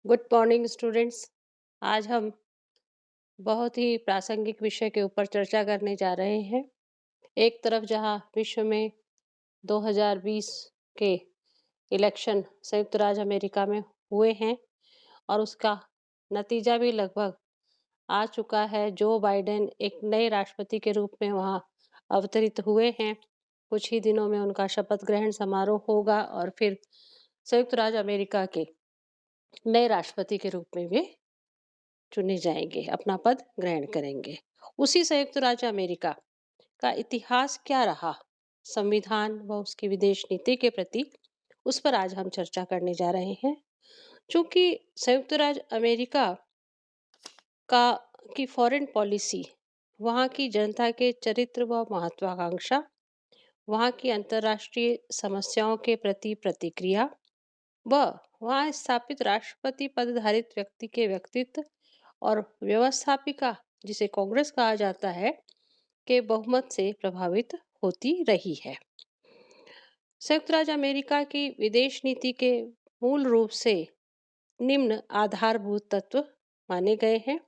Good morning students. आज हम बहुत ही प्रासंगिक विषय के ऊपर चर्चा करने जा रहे हैं। एक तरफ जहां विश्व में 2020 के इलेक्शन संयुक्त राज्य अमेरिका में हुए हैं और उसका नतीजा भी लगभग आ चुका है। जो बाइडेन एक नए राष्ट्रपति के रूप में वहां अवतरित हुए हैं। कुछ ही दिनों में उनका शपथ ग्रहण समारोह होगा और फिर संयुक्त राज्य अमेरिका के नए राष्ट्रपति के रूप में वे चुने जाएंगे, अपना पद ग्रहण करेंगे। उसी संयुक्त राज्य अमेरिका का इतिहास क्या रहा, संविधान व उसकी विदेश नीति के प्रति, उस पर आज हम चर्चा करने जा रहे हैं। चूंकि संयुक्त राज्य अमेरिका का की फॉरेन पॉलिसी, वहाँ की जनता के चरित्र व महत्वाकांक्षा, वहाँ की अंतर्राष्ट्रीय समस्याओं के प्रति प्रतिक्रिया व वहाँ स्थापित राष्ट्रपति पदधारित व्यक्ति के व्यक्तित्व और व्यवस्थापिका, जिसे कांग्रेस कहा जाता है, के बहुमत से प्रभावित होती रही है। संयुक्त राज्य अमेरिका की विदेश नीति के मूल रूप से निम्न आधारभूत तत्व माने गए हैं,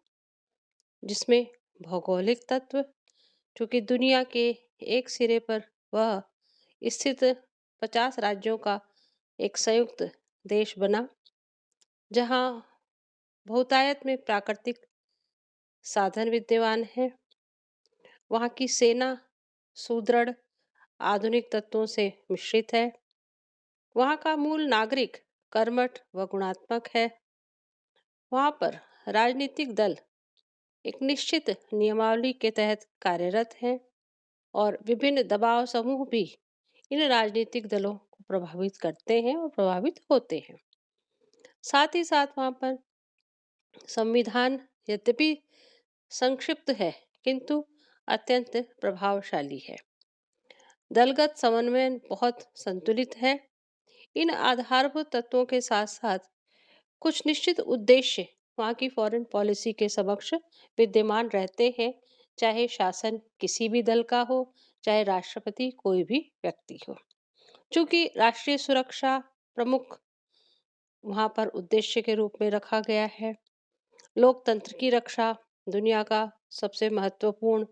जिसमें भौगोलिक तत्व, चूंकि दुनिया के एक सिरे पर वह स्थित 50 राज्यों का एक संयुक्त देश बना, जहां बहुतायत में प्राकृतिक साधन विद्यमान है। वहाँ की सेना सुदृढ़ आधुनिक तत्वों से मिश्रित है। वहाँ का मूल नागरिक कर्मठ व गुणात्मक है। वहाँ पर राजनीतिक दल एक निश्चित नियमावली के तहत कार्यरत हैं और विभिन्न दबाव समूह भी इन राजनीतिक दलों को प्रभावित करते हैं और प्रभावित होते हैं। साथ ही साथ वहाँ पर संविधान यद्यपि संक्षिप्त है, किंतु अत्यंत प्रभावशाली है। दलगत समन्वय बहुत संतुलित है। इन आधारभूत तत्वों के साथ साथ कुछ निश्चित उद्देश्य वहाँ की फॉरेन पॉलिसी के समक्ष विद्यमान रहते हैं, चाहे शासन किसी भी दल का हो, चाहे राष्ट्रपति कोई भी व्यक्ति हो। चूंकि राष्ट्रीय सुरक्षा प्रमुख वहाँ पर उद्देश्य के रूप में रखा गया है। लोकतंत्र की रक्षा, दुनिया का सबसे महत्वपूर्ण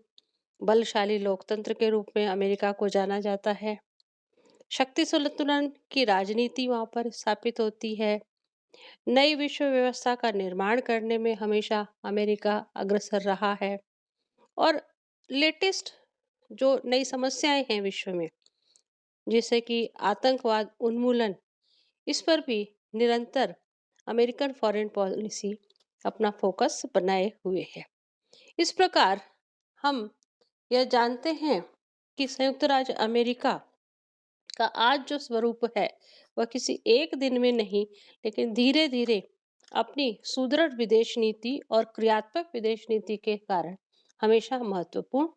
बलशाली लोकतंत्र के रूप में अमेरिका को जाना जाता है। शक्ति संतुलन की राजनीति वहाँ पर स्थापित होती है। नई विश्व व्यवस्था का निर्माण करने में हमेशा अमेरिका अग्रसर रहा है और लेटेस्ट जो नई समस्याएं हैं विश्व में, जैसे कि आतंकवाद उन्मूलन, इस पर भी निरंतर अमेरिकन फॉरेन पॉलिसी अपना फोकस बनाए हुए है। इस प्रकार हम यह जानते हैं कि संयुक्त राज्य अमेरिका का आज जो स्वरूप है, वह किसी एक दिन में नहीं, लेकिन धीरे धीरे अपनी सुदृढ़ विदेश नीति और क्रियात्मक विदेश नीति के कारण हमेशा महत्वपूर्ण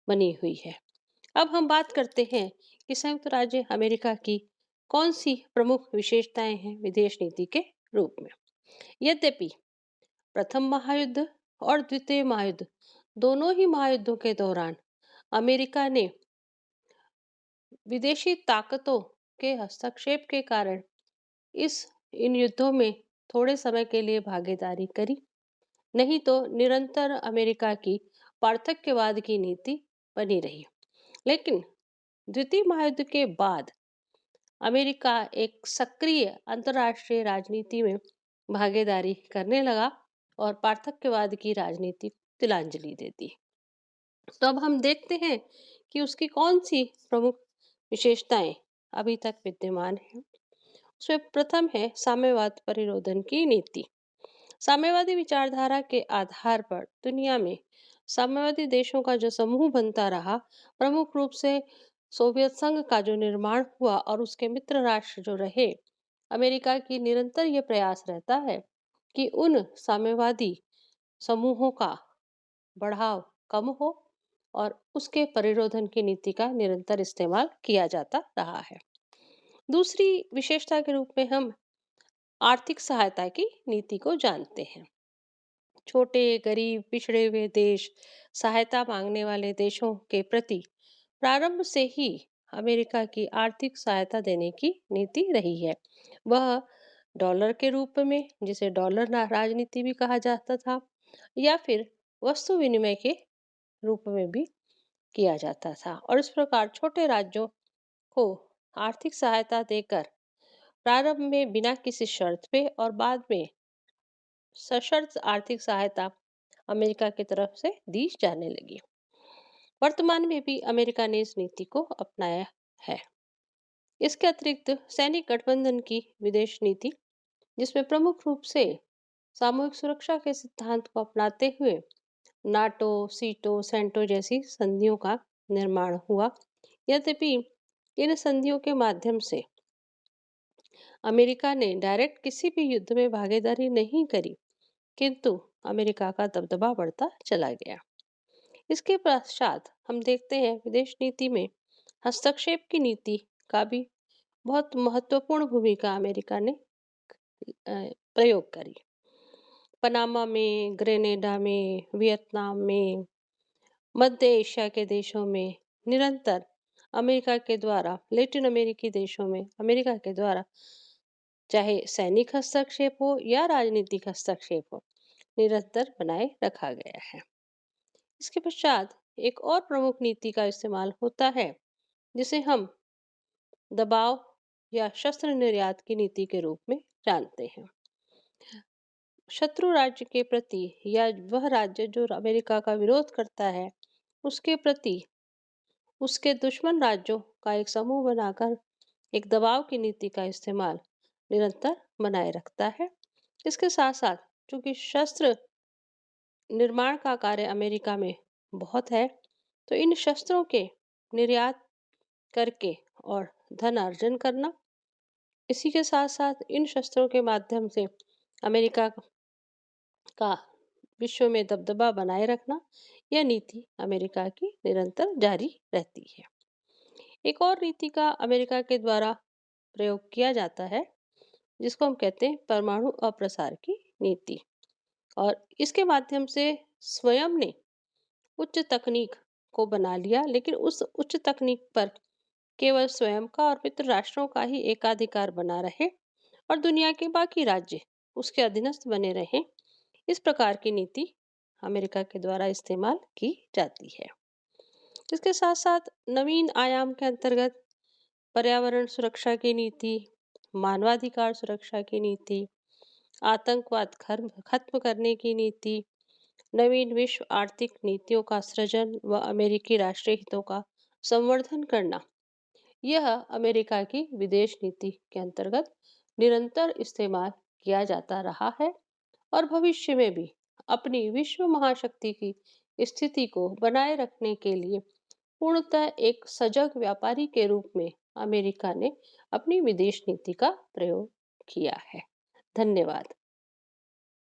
बनी हुई है। अब हम बात करते हैं कि संयुक्त राज्य अमेरिका की कौन सी प्रमुख विशेषताएं हैं विदेश नीति के रूप में। यद्यपि प्रथम महायुद्ध और द्वितीय महायुद्ध, दोनों ही महायुद्धों के दौरान अमेरिका ने विदेशी ताकतों के हस्तक्षेप के कारण इस इन युद्धों में थोड़े समय के लिए भागीदारी करी, नहीं तो निरंतर अमेरिका की पार्थक्यवाद की नीति बनी रही। लेकिन द्वितीय महायुद्ध के बाद अमेरिका एक सक्रिय अंतर्राष्ट्रीय राजनीति में भागीदारी करने लगा और पार्थक्यवाद की राजनीति को तिलांजलि दे दी। तो अब हम देखते हैं कि उसकी कौन सी प्रमुख विशेषताएं अभी तक विद्यमान है। उसमें प्रथम है साम्यवाद परिरोधन की नीति। साम्यवादी विचारधारा के आधार पर दुनिया में साम्यवादी देशों का जो समूह बनता रहा, प्रमुख रूप से सोवियत संघ का जो निर्माण हुआ और उसके मित्र राष्ट्र जो रहे, अमेरिका की निरंतर यह प्रयास रहता है कि उन साम्यवादी समूहों का बढ़ाव कम हो और उसके परिरोधन की नीति का निरंतर इस्तेमाल किया जाता रहा है। दूसरी विशेषता के रूप में हम आर्थिक सहायता की नीति को जानते हैं। छोटे, गरीब, पिछड़े हुए देश, सहायता मांगने वाले देशों के प्रति प्रारंभ से ही अमेरिका की आर्थिक सहायता देने की नीति रही है। वह डॉलर के रूप में, जिसे डॉलर राजनीति भी कहा जाता था, या फिर वस्तु विनिमय के रूप में भी किया जाता था। और इस प्रकार छोटे राज्यों को आर्थिक सहायता देकर प्रारंभ में बिना किसी शर्त पे और बाद में सशर्त आर्थिक सहायता अमेरिका की तरफ से दी जाने लगी। वर्तमान में भी अमेरिका ने इस नीति को अपनाया है। इसके अतिरिक्त सैनिक गठबंधन की विदेश नीति, जिसमें प्रमुख रूप से सामूहिक सुरक्षा के सिद्धांत को अपनाते हुए नाटो, सीटो, सेंटो जैसी संधियों का निर्माण हुआ। यद्यपि इन संधियों के माध्यम से अमेरिका ने डायरेक्ट किसी भी युद्ध में भागीदारी नहीं करी, किंतु अमेरिका का दबदबा बढ़ता चला गया। इसके पश्चात हम देखते हैं विदेश नीति में हस्तक्षेप की नीति का भी बहुत महत्वपूर्ण भूमिका अमेरिका ने प्रयोग करी। पनामा में, ग्रेनेडा में, वियतनाम में, मध्य एशिया के देशों में निरंतर अमेरिका के द्वारा, लैटिन अमेरिकी देशों में अमेरिका के द्वारा चाहे सैनिक हस्तक्षेप हो या राजनीतिक हस्तक्षेप हो, निरंतर बनाए रखा गया है। इसके पश्चात एक और प्रमुख नीति का इस्तेमाल होता है, जिसे हम दबाव या शस्त्र निर्यात की नीति के रूप में जानते हैं। शत्रु राज्य के प्रति या वह राज्य जो अमेरिका का विरोध करता है उसके प्रति उसके दुश्मन राज्यों का एक समूह बनाकर एक दबाव की नीति का इस्तेमाल निरंतर बनाए रखता है। इसके साथ साथ चूंकि शस्त्र निर्माण का कार्य अमेरिका में बहुत है, तो इन शस्त्रों के निर्यात करके और धन अर्जन करना, इसी के साथ साथ इन शस्त्रों के माध्यम से अमेरिका का विश्व में दबदबा बनाए रखना, यह नीति अमेरिका की निरंतर जारी रहती है। एक और नीति का अमेरिका के द्वारा प्रयोग किया जाता है, जिसको हम कहते हैं परमाणु अप्रसार की नीति। और इसके माध्यम से स्वयं ने उच्च तकनीक को बना लिया, लेकिन उस उच्च तकनीक पर केवल स्वयं का और मित्र राष्ट्रों का ही एकाधिकार बना रहे और दुनिया के बाकी राज्य उसके अधीनस्थ बने रहे। इस प्रकार की नीति अमेरिका के द्वारा इस्तेमाल की जाती है। इसके साथ साथ नवीन आयाम के अंतर्गत पर्यावरण सुरक्षा की नीति, मानवाधिकार सुरक्षा की नीति, आतंकवाद खत्म करने की नीति, नवीन विश्व आर्थिक नीतियों का सृजन व अमेरिकी राष्ट्रीय हितों का संवर्धन करना, यह अमेरिका की विदेश नीति के अंतर्गत निरंतर इस्तेमाल किया जाता रहा है और भविष्य में भी अपनी विश्व महाशक्ति की स्थिति को बनाए रखने के लिए पूर्णतः एक सजग व्यापारी के रूप में अमेरिका ने अपनी विदेश नीति का प्रयोग किया है। धन्यवाद।